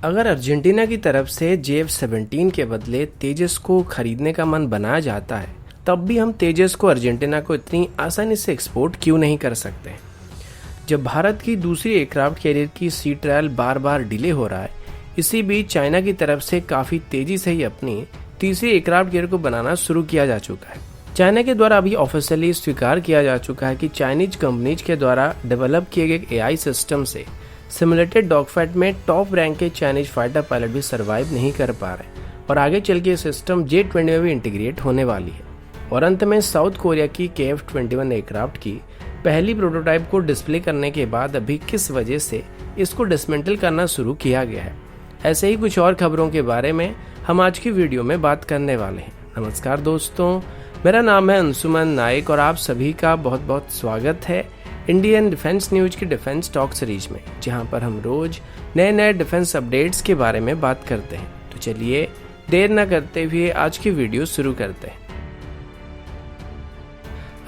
अगर अर्जेंटीना की तरफ से JF-17 के बदले तेजस को खरीदने का मन बनाया जाता है, तब भी हम तेजस को अर्जेंटीना को इतनी आसानी से एक्सपोर्ट क्यों नहीं कर सकते। जब भारत की दूसरी एयरक्राफ्ट कैरियर की सी ट्रायल बार बार डिले हो रहा है, इसी बीच चाइना की तरफ से काफी तेजी से ही अपनी तीसरी एयरक्राफ्ट कैरियर को बनाना शुरू किया जा चुका है। चाइना के द्वारा अभी ऑफिशियली स्वीकार किया जा चुका है कि चाइनीज कंपनीज के द्वारा डेवलप किए गए AI सिस्टम से सिमुलेटेड डॉगफाइट में टॉप रैंक के चाइनीज फाइटर पायलट भी सर्वाइव नहीं कर पा रहे और आगे चल के सिस्टम J-20 में भी इंटीग्रेट होने वाली है। और अंत में साउथ कोरिया की KF-21 एयरक्राफ्ट की पहली प्रोटोटाइप को डिस्प्ले करने के बाद अभी किस वजह से इसको डिसमेंटल करना शुरू किया गया है, ऐसे ही कुछ और खबरों के बारे में हम आज की वीडियो में बात करने वाले हैं। नमस्कार दोस्तों, मेरा नाम है अंशुमन नायक और आप सभी का बहुत बहुत स्वागत है इंडियन डिफेंस न्यूज की डिफेंस टॉक सीरीज में, जहां पर हम रोज नए नए डिफेंस अपडेट्स के बारे में बात करते हैं। तो चलिए देर न करते हुए आज की वीडियो शुरू करते हैं।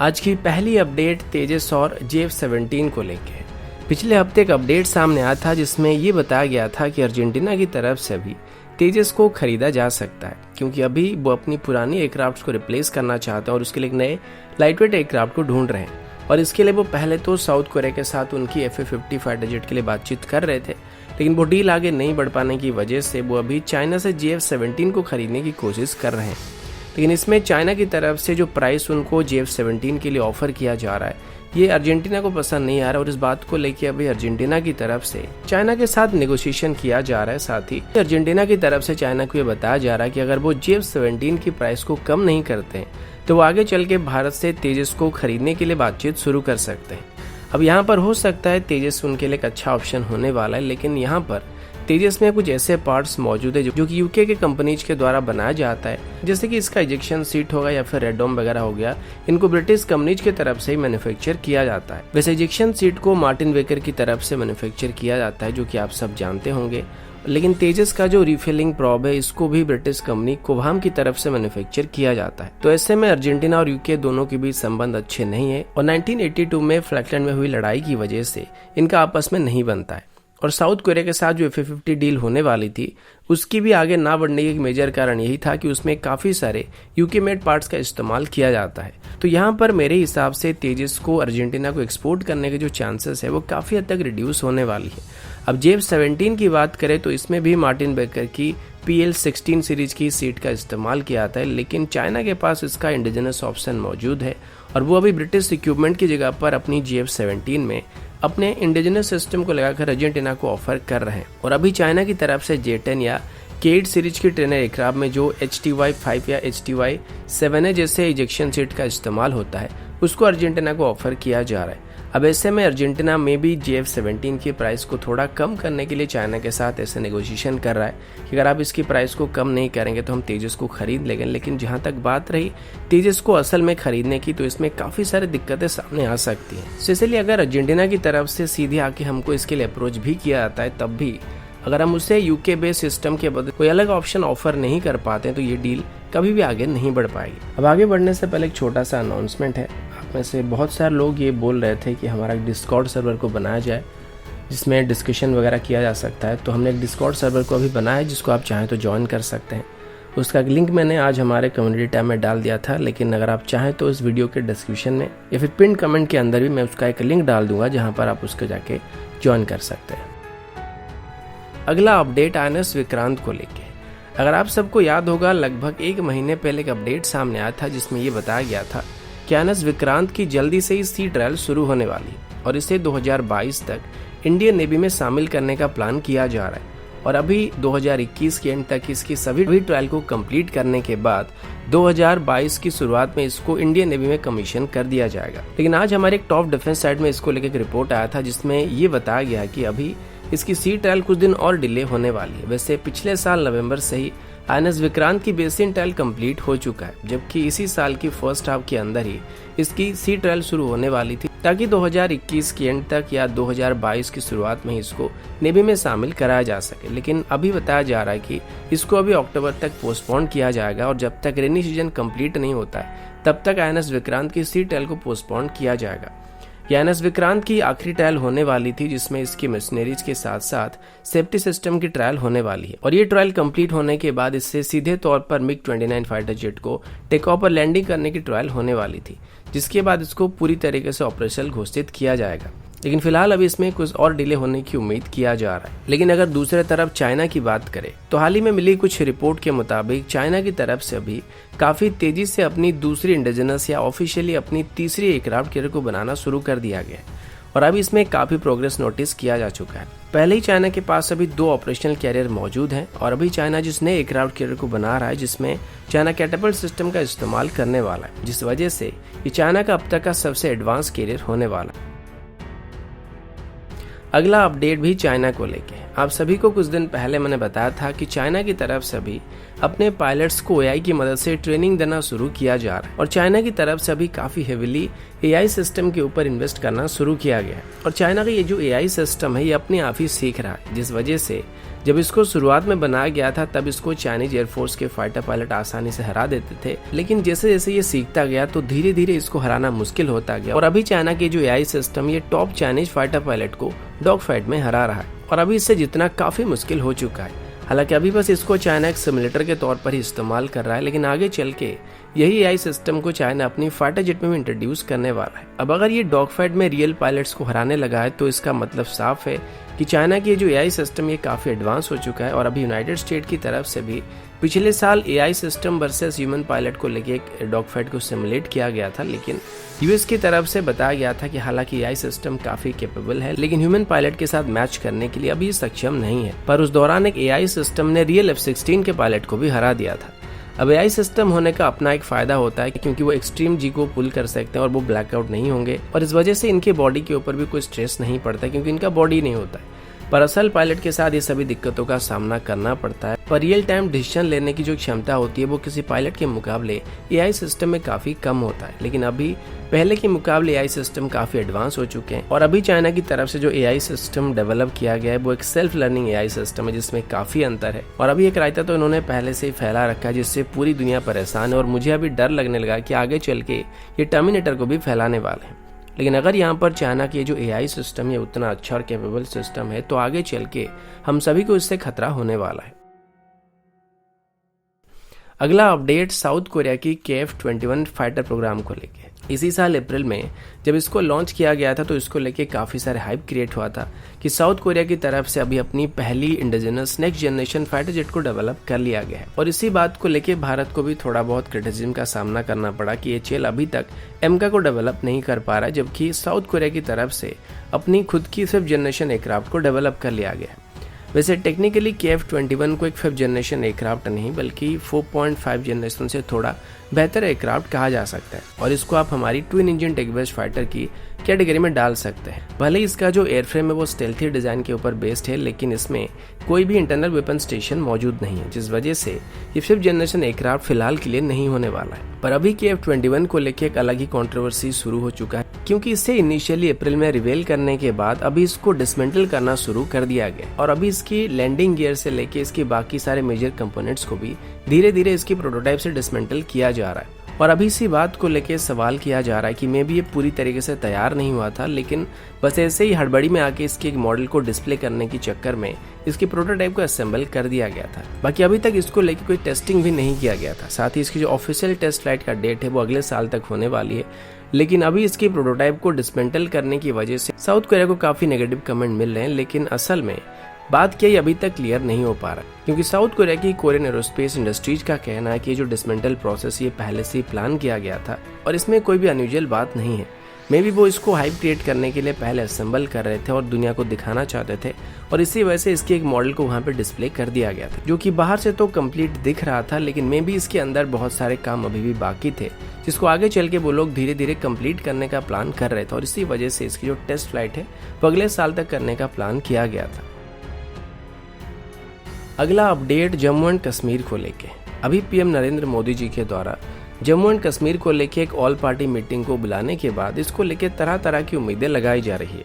आज की पहली अपडेट तेजस और JF-17 को लेकर। पिछले हफ्ते एक अपडेट सामने आया था जिसमें ये बताया गया था कि अर्जेंटीना की तरफ से भी तेजस को खरीदा जा सकता है, क्योंकि अभी वो अपनी पुरानी एयरक्राफ्ट को रिप्लेस करना चाहते हैं और उसके लिए एक नए लाइटवेट एयरक्राफ्ट को ढूंढ रहे हैं। और इसके लिए वो पहले तो साउथ कोरिया के साथ उनकी FA-50 फाइटर जेट के लिए बातचीत कर रहे थे, लेकिन वो डील आगे नहीं बढ़ पाने की वजह से वो अभी चाइना से JF-17 को खरीदने की कोशिश कर रहे हैं। लेकिन इसमें चाइना की तरफ से जो प्राइस उनको JF-17 के लिए ऑफर किया जा रहा है, ये अर्जेंटीना को पसंद नहीं आ रहा और इस बात को लेकर अभी अर्जेंटीना की तरफ से चाइना के साथ नेगोशिएशन किया जा रहा है। साथ ही अर्जेंटीना की तरफ से चाइना को ये बताया जा रहा है कि अगर वो JF-17 की प्राइस को कम नहीं करते हैं तो वो आगे चल के भारत से तेजस को खरीदने के लिए बातचीत शुरू कर सकते हैं। अब यहाँ पर हो सकता है तेजस उनके लिए एक अच्छा ऑप्शन होने वाला है, लेकिन यहाँ पर तेजस में कुछ ऐसे पार्ट्स मौजूद है जो कि यूके के कंपनीज के द्वारा बनाया जाता है, जैसे कि इसका इजेक्शन सीट होगा या फिर रेडोम वगैरह हो गया। इनको ब्रिटिश कंपनीज की तरफ से ही मैन्युफैक्चर किया जाता है। वैसे इजेक्शन सीट को मार्टिन बेकर की तरफ से मैन्युफैक्चर किया जाता है, जो कि आप सब जानते होंगे। लेकिन तेजस का जो रिफिलिंग प्रॉब है, इसको भी ब्रिटिश कंपनी कोवाम की तरफ से मैन्युफैक्चर किया जाता है। तो ऐसे में अर्जेंटीना और यूके दोनों के बीच संबंध अच्छे नहीं है और 1982 में फॉकलैंड में हुई लड़ाई की वजह से इनका आपस में नहीं बनता है। और साउथ कोरिया के साथ जो FA-50 डील होने वाली थी, उसकी भी आगे ना बढ़ने का एक मेजर कारण यही था कि उसमें काफी सारे यूके मेड पार्ट्स का इस्तेमाल किया जाता है। तो यहाँ पर मेरे हिसाब से तेजस को अर्जेंटीना को एक्सपोर्ट करने के जो चांसेस है वो काफी हद तक रिड्यूस होने वाली है। अब JF-17 की बात करें तो इसमें भी मार्टिन बेकर की PL-16 सीरीज की सीट का इस्तेमाल किया जाता है, लेकिन चाइना के पास इसका इंडिजिनस ऑप्शन मौजूद है और वो अभी ब्रिटिश इक्विपमेंट की जगह पर अपनी JF-17 में अपने इंडिजिनस सिस्टम को लगाकर अर्जेंटीना को ऑफर कर रहे हैं। और अभी चाइना की तरफ से J-10 या K-8 सीरीज की ट्रेनर एयरक्राफ्ट में जो HTY-5 या HTY-7A जैसे इजेक्शन सीट का इस्तेमाल होता है, उसको अर्जेंटीना को ऑफर किया जा रहा है। अब ऐसे में अर्जेंटीना में भी JF-17 की प्राइस को थोड़ा कम करने के लिए चाइना के साथ ऐसे नेगोशिएशन कर रहा है कि अगर आप इसकी प्राइस को कम नहीं करेंगे तो हम तेजस को खरीद लेंगे। लेकिन जहां तक बात रही तेजस को असल में खरीदने की, तो इसमें काफी सारी दिक्कतें सामने आ सकती हैं। इसलिए अगर अर्जेंटीना की तरफ से सीधे आके हमको इसके लिए अप्रोच भी किया जाता है, तब भी अगर हम उसे यूके बेस्ड सिस्टम के बदले कोई अलग ऑप्शन ऑफर नहीं कर पाते तो ये डील कभी भी आगे नहीं बढ़ पाएगी। अब आगे बढ़ने से पहले एक छोटा सा अनाउंसमेंट है। आप में से बहुत सारे लोग ये बोल रहे थे कि हमारा डिस्कॉर्ड सर्वर को बनाया जाए जिसमें डिस्कशन वगैरह किया जा सकता है। तो हमने एक डिस्कॉर्ड सर्वर को अभी बनाया है, जिसको आप चाहें तो ज्वाइन कर सकते हैं। उसका लिंक मैंने आज हमारे कम्युनिटी टैब में डाल दिया था, लेकिन अगर आप चाहें तो इस वीडियो के डिस्क्रिप्शन में या फिर पिन कमेंट के अंदर भी मैं उसका एक लिंक डाल दूंगा, जहाँ पर आप उसको जाके ज्वाइन कर सकते हैं। अगला अपडेट INS विक्रांत को लेके। अगर आप सबको याद होगा, लगभग एक महीने पहले एक अपडेट सामने आया था जिसमें ये बताया गया था कि INS विक्रांत की जल्दी से ही सी ट्रायल शुरू होने वाली है और इसे 2022 तक इंडियन नेवी में शामिल करने का प्लान किया जा रहा है। और अभी 2021 के एंड तक इसकी सभी ट्रायल को कंप्लीट करने के बाद 2022 की शुरुआत में इसको इंडियन नेवी में कमीशन कर दिया जाएगा। लेकिन आज हमारे एक टॉप डिफेंस साइड में इसको लेकर एक रिपोर्ट आया था जिसमें ये बताया गया कि अभी इसकी सी ट्रायल कुछ दिन और डिले होने वाली है। वैसे पिछले साल नवंबर से ही INS विक्रांत की बेसिन ट्रायल कंप्लीट हो चुका है, जबकि इसी साल की फर्स्ट हाफ के अंदर ही इसकी सी ट्रायल शुरू होने वाली थी, ताकि 2021 के एंड तक या 2022 की शुरुआत में ही इसको नेवी में शामिल कराया जा सके। लेकिन अभी बताया जा रहा है कि इसको अभी अक्टूबर तक पोस्टपोन किया जाएगा और जब तक रेनी सीजन कंप्लीट नहीं होता है तब तक INS विक्रांत की सी ट्रायल को पोस्टपोन किया जाएगा। यानस विक्रांत की आखिरी ट्रायल होने वाली थी, जिसमें इसकी मशीनरीज के साथ साथ सेफ्टी सिस्टम की ट्रायल होने वाली है। और ये ट्रायल कंप्लीट होने के बाद इससे सीधे तौर पर MiG-29 फाइटर जेट को टेक ऑफ पर लैंडिंग करने की ट्रायल होने वाली थी, जिसके बाद इसको पूरी तरीके से ऑपरेशनल घोषित किया जाएगा। लेकिन फिलहाल अभी इसमें कुछ और डिले होने की उम्मीद किया जा रहा है। लेकिन अगर दूसरे तरफ चाइना की बात करें तो हाल ही में मिली कुछ रिपोर्ट के मुताबिक चाइना की तरफ से अभी काफी तेजी से अपनी दूसरी इंडिजिनस या ऑफिशियली अपनी तीसरी एयरक्राफ्ट कैरियर को बनाना शुरू कर दिया गया है और अभी इसमें काफी प्रोग्रेस नोटिस किया जा चुका है। पहले ही चाइना के पास अभी 2 ऑपरेशनल कैरियर मौजूद हैं और अभी चाइना जिस नए एयरक्राफ्ट कैरियर को बना रहा है, जिसमें चाइना कैटapult सिस्टम का इस्तेमाल करने वाला है, जिस वजह से ये चाइना का अब तक का सबसे एडवांस कैरियर होने वाला है। अगला अपडेट भी चाइना को लेके है। आप सभी को कुछ दिन पहले मैंने बताया था कि चाइना की तरफ से अभी अपने पायलट्स को एआई की मदद से ट्रेनिंग देना शुरू किया जा रहा है और चाइना की तरफ से अभी काफी हेविली एआई सिस्टम के ऊपर इन्वेस्ट करना शुरू किया गया है। और चाइना का ये जो एआई सिस्टम है ये अपने आप ही सीख रहा है, जिस वजह से जब इसको शुरुआत में बनाया गया था तब इसको चाइनीज एयरफोर्स के फाइटर पायलट आसानी से हरा देते थे, लेकिन जैसे जैसे ये सीखता गया तो धीरे धीरे इसको हराना मुश्किल होता गया और अभी चाइना के जो एआई सिस्टम ये टॉप चाइनीज फाइटर पायलट को डॉग फाइट में हरा रहा है और अभी इससे जितना काफी मुश्किल हो चुका है। हालांकि अभी बस इसको चाइना एक सिमुलेटर के तौर पर ही इस्तेमाल कर रहा है, लेकिन आगे चल के यही एआई सिस्टम को चाइना अपनी फाइटर जेट में भी इंट्रोड्यूस करने वाला है। अब अगर ये डॉग फाइट में रियल पायलट्स को हराने लगा है तो इसका मतलब साफ है कि चाइना की जो एआई सिस्टम ये काफी एडवांस हो चुका है और अभी यूनाइटेड स्टेट की तरफ से भी पिछले साल AI system versus human pilot को लेके एक डॉग फाइट को सिमुलेट किया गया था, लेकिन यूएस की तरफ से बताया गया था कि हालांकि एआई सिस्टम काफी कैपेबल है, लेकिन ह्यूमन पायलट के साथ मैच करने के लिए अभी सक्षम नहीं है। पर उस दौरान एक एआई सिस्टम ने रियल F-16 के पायलट को भी हरा दिया था। अब एआई सिस्टम होने का अपना एक फायदा होता है क्योंकि वो एक्सट्रीम जी को पुल कर सकते हैं और वो ब्लैकआउट नहीं होंगे और इस वजह से इनके बॉडी के ऊपर भी कोई स्ट्रेस नहीं पड़ता क्योंकि इनका बॉडी नहीं होता है। पर असल पायलट के साथ ये सभी दिक्कतों का सामना करना पड़ता है। पर रियल टाइम डिसीजन लेने की जो क्षमता होती है वो किसी पायलट के मुकाबले एआई सिस्टम में काफी कम होता है, लेकिन अभी पहले के मुकाबले एआई सिस्टम काफी एडवांस हो चुके हैं और अभी चाइना की तरफ से जो एआई सिस्टम डेवलप किया गया है वो एक सेल्फ लर्निंग एआई सिस्टम है जिसमें काफी अंतर है और अभी एक रायता तो इन्होंने पहले से ही फैला रखा है जिससे पूरी दुनिया परेशान है और मुझे अभी डर लगने लगा कि आगे चल के ये टर्मिनेटर को भी फैलाने वाले हैं। लेकिन अगर यहाँ पर चाइना की जो एआई सिस्टम है उतना अच्छा और कैपेबल सिस्टम है तो आगे चल के हम सभी को इससे खतरा होने वाला है। अगला अपडेट साउथ कोरिया की KF-21 फाइटर प्रोग्राम को लेके। इसी साल अप्रैल में जब इसको लॉन्च किया गया था तो इसको लेके काफी सारे हाइप क्रिएट हुआ था कि साउथ कोरिया की तरफ से अभी अपनी पहली indigenous next generation fighter jet को डेवलप कर लिया गया है और इसी बात को लेके भारत को भी थोड़ा बहुत क्रिटिसिज्म का सामना करना पड़ा कि HAL अभी तक एमका को डेवलप नहीं कर पा रहा है, जबकि साउथ कोरिया की तरफ से अपनी खुद की 5th जनरेशन एयरक्राफ्ट को डेवलप कर लिया गया है। वैसे टेक्निकली KF-21 को एक 5th जनरेशन एयरक्राफ्ट नहीं बल्कि 4.5 जनरेशन से थोड़ा बेहतर एयरक्राफ्ट कहा जा सकता है और इसको आप हमारी twin engine tech based fighter की कैटेगरी में डाल सकते हैं। भले इसका जो एयरफ्रेम है वो स्टेल्थी डिजाइन के ऊपर बेस्ड है, लेकिन इसमें कोई भी इंटरनल वेपन स्टेशन मौजूद नहीं है, जिस वजह से ये 5th जनरेशन एयरक्राफ्ट फिलहाल के लिए नहीं होने वाला है। पर अभी KF-21 को लेकर एक अलग ही कंट्रोवर्सी शुरू हो चुका है क्योंकि इसे इनिशियली अप्रैल में रिवील करने के बाद अभी इसको डिसमेंटल करना शुरू कर दिया गया और अभी इसकी लैंडिंग गियर से लेके इसके बाकी सारे मेजर कंपोनेंट्स को भी धीरे धीरे इसकी प्रोटोटाइप से डिसमेंटल किया जा रहा है। और अभी इसी बात को लेके सवाल किया जा रहा है कि मे भी ये पूरी तरीके से तैयार नहीं हुआ था, लेकिन बस ऐसे ही हड़बड़ी में आके इसके एक मॉडल को डिस्प्ले करने के चक्कर में इसकी प्रोटोटाइप को असेंबल कर दिया गया था। बाकी अभी तक इसको लेके कोई टेस्टिंग भी नहीं किया गया था। साथ ही इसकी जो ऑफिशियल टेस्ट फ्लाइट का डेट है वो अगले साल तक होने वाली है, लेकिन अभी इसकी प्रोटोटाइप को डिसमेंटल करने की वजह से साउथ कोरिया को काफी नेगेटिव कमेंट मिल रहे हैं, लेकिन असल में बात क्या अभी तक क्लियर नहीं हो पा रहा क्योंकि साउथ कोरिया की कोरियन एरोस्पेस इंडस्ट्रीज का कहना है कि जो डिसमेंटल प्रोसेस ये पहले से ही प्लान किया गया था और इसमें कोई भी अनयूजुअल बात नहीं है। मे बी वो इसको हाइप क्रिएट करने के लिए पहले असेंबल कर रहे थे और दुनिया को दिखाना चाहते थे और इसी वजह से इसके एक मॉडल को वहाँ पे डिस्प्ले कर दिया गया था, जो कि बाहर से तो कंप्लीट दिख रहा था, लेकिन मे बी इसके अंदर बहुत सारे काम अभी भी बाकी थे जिसको आगे चल के वो लोग धीरे धीरे कंप्लीट करने का प्लान कर रहे थे और इसी वजह से इसकी जो टेस्ट फ्लाइट है वो अगले साल तक करने का प्लान किया गया था। अगला अपडेट जम्मू एंड कश्मीर को लेके। अभी PM नरेंद्र मोदी जी के द्वारा जम्मू एंड कश्मीर को लेके एक ऑल पार्टी मीटिंग को बुलाने के बाद इसको लेके तरह तरह की उम्मीदें लगाई जा रही है।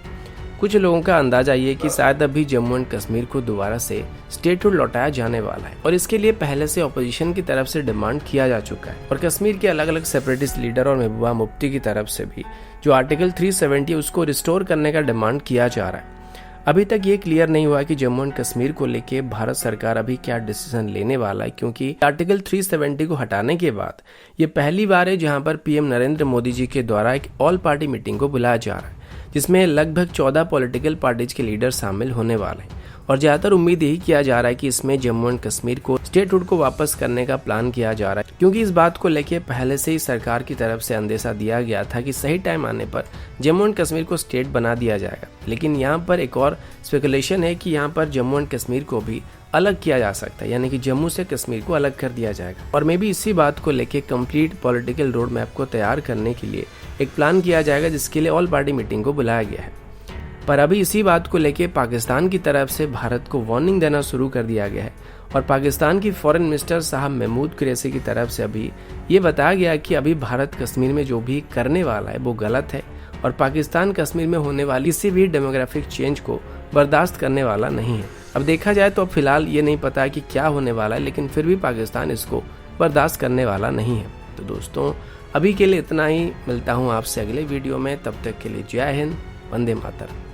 कुछ लोगों का अंदाजा ये कि शायद अभी जम्मू एंड कश्मीर को दोबारा से स्टेटहुड लौटाया जाने वाला है और इसके लिए पहले से ऑपोजिशन की तरफ से डिमांड किया जा चुका है और कश्मीर के अलग अलग सेपरेटिस्ट लीडर और महबूबा मुफ्ती की तरफ से भी जो आर्टिकल 370 उसको रिस्टोर करने का डिमांड किया जा रहा है। अभी तक ये क्लियर नहीं हुआ कि जम्मू एंड कश्मीर को लेके भारत सरकार अभी क्या डिसीजन लेने वाला है, क्योंकि आर्टिकल 370 को हटाने के बाद ये पहली बार है जहां पर पीएम नरेंद्र मोदी जी के द्वारा एक ऑल पार्टी मीटिंग को बुलाया जा रहा है, जिसमें लगभग 14 पॉलिटिकल पार्टीज के लीडर शामिल होने वाले हैं और ज्यादातर उम्मीद यही किया जा रहा है कि इसमें जम्मू एंड कश्मीर को स्टेटहुड को वापस करने का प्लान किया जा रहा है, क्योंकि इस बात को लेकर पहले से ही सरकार की तरफ से अंदेशा दिया गया था कि सही टाइम आने पर जम्मू एंड कश्मीर को स्टेट बना दिया जाएगा। लेकिन यहाँ पर एक और स्पेकुलेशन है कि यहाँ पर जम्मू एंड कश्मीर को भी अलग किया जा सकता है, यानी कि जम्मू से कश्मीर को अलग कर दिया जाएगा और मे भी इसी बात को लेके कंप्लीट पॉलिटिकल रोड मैप को तैयार करने के लिए एक प्लान किया जाएगा, जिसके लिए ऑल पार्टी मीटिंग को बुलाया गया है। पर अभी इसी बात को लेके पाकिस्तान की तरफ से भारत को वार्निंग देना शुरू कर दिया गया है और पाकिस्तान की फॉरेन मिनिस्टर साहब महमूद कुरैशी की तरफ से अभी ये बताया गया कि अभी भारत कश्मीर में जो भी करने वाला है वो गलत है और पाकिस्तान कश्मीर में होने वाली किसी भी डेमोग्राफिक चेंज को बर्दाश्त करने वाला नहीं है। अब देखा जाए तो अब फिलहाल ये नहीं पता कि क्या होने वाला है, लेकिन फिर भी पाकिस्तान इसको बर्दाश्त करने वाला नहीं है। तो दोस्तों अभी के लिए इतना ही, मिलता हूँ आपसे अगले वीडियो में, तब तक के लिए जय हिंद, वंदे मातरम।